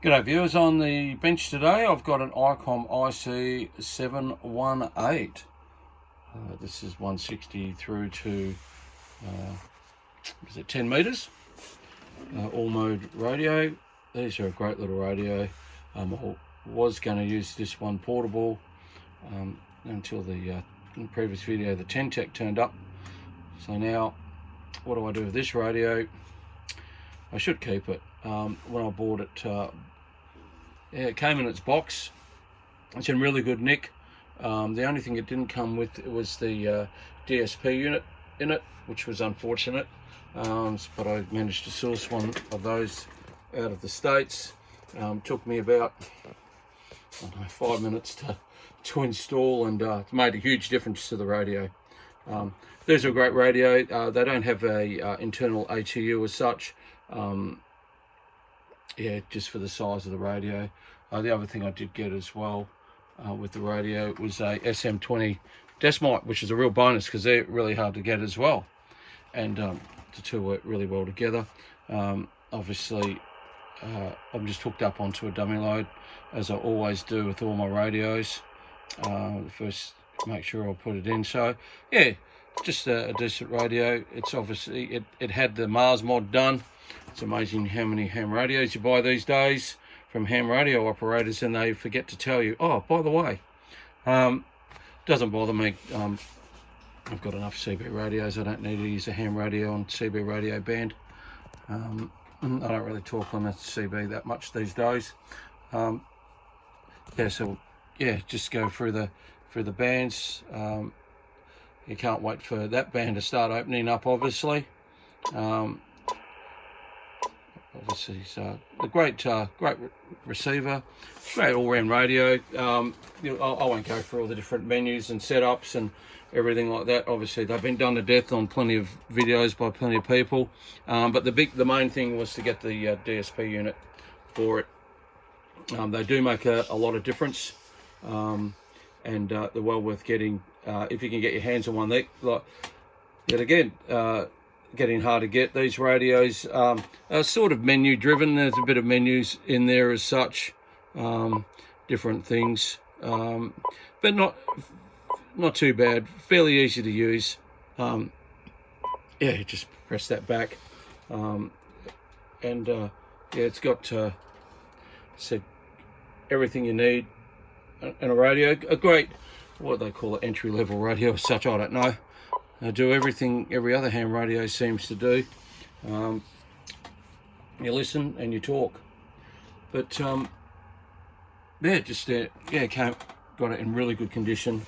G'day viewers, on the bench today I've got an Icom IC-718. This is 160 through to 10 meters, all mode radio. These are a great little radio. I was going to use this one portable until in the previous video the 10 Tech turned up. So now what do I do with this radio? I should keep it. When I bought it, it came in its box. It's in really good nick. The only thing it didn't come with was the DSP unit in it, which was unfortunate. But I managed to source one of those out of the States. Took me about 5 minutes to install, and it made a huge difference to the radio. These are a great radio. They don't have a internal ATU as such. Yeah, just for the size of the radio. The other thing I did get as well with the radio was a SM20 desk mic, which is a real bonus because they're really hard to get as well. And the two work really well together. Obviously, I'm just hooked up onto a dummy load, as I always do with all my radios. First, make sure I'll put it in. So, yeah, just a decent radio. It's obviously, it had the Mars mod done. It's amazing how many ham radios you buy these days from ham radio operators, and they forget to tell you, oh, by the way, doesn't bother me. I've got enough CB radios. I don't need to use a ham radio on CB radio band. I don't really talk on the CB that much these days. Yeah, so yeah, just go through the bands. You can't wait for that band to start opening up, obviously. Obviously, it's a great receiver, great all-round radio. I won't go through all the different menus and setups and everything like that. Obviously, they've been done to death on plenty of videos by plenty of people. But the main thing was to get the DSP unit for it. They do make a lot of difference, and they're well worth getting if you can get your hands on one. Yet again. Getting hard to get. These radios are sort of menu driven. There's a bit of menus in there as such, different things, but not too bad, fairly easy to use. Yeah, just press that back, and yeah, it's got said everything you need in a radio. A great, what they call it, entry-level radio as such, I don't know. Do everything every other ham radio seems to do. You listen and you talk, but yeah, got it in really good condition.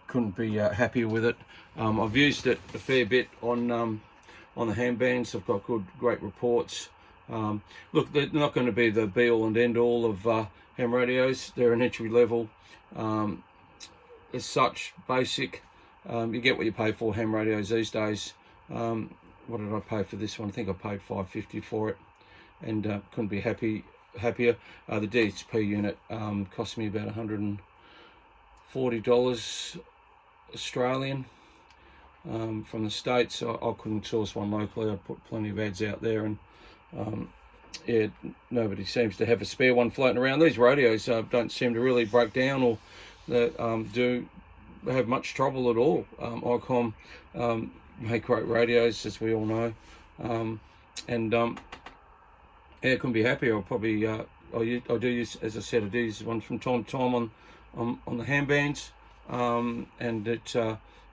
Couldn't be happier with it. I've used it a fair bit on the ham bands. I've got great reports. Look, they're not going to be the be all and end all of ham radios. They're an entry level. As such, basic. You get what you pay for ham radios these days. What did I pay for this one? I think I paid $5.50 for it, and couldn't be happier. The DSP unit cost me about $140 Australian from the States. I couldn't source one locally. I put plenty of ads out there, and yeah, nobody seems to have a spare one floating around. These radios don't seem to really break down or do have much trouble at all. Icom make great radios, as we all know, and yeah, couldn't be happier. I'll probably I do use, as I said, I do use one from time to time on the ham bands, and it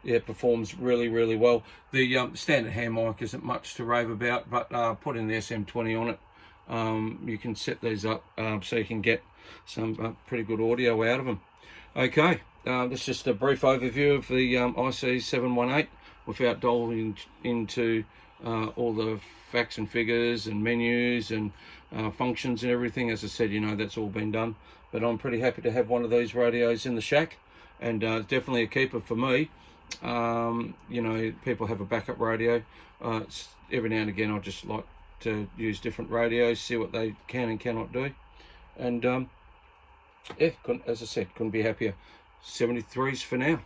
yeah, performs really well. The standard ham mic isn't much to rave about, but put in the SM20 on it. You can set these up so you can get some pretty good audio out of them. Okay. That's just a brief overview of the IC-718 without delving into all the facts and figures and menus and functions and everything. As I said, you know, that's all been done. But I'm pretty happy to have one of these radios in the shack, and definitely a keeper for me. You know, people have a backup radio. Every now and again, I just like to use different radios, see what they can and cannot do. And yeah, as I said, couldn't be happier. 73s for now.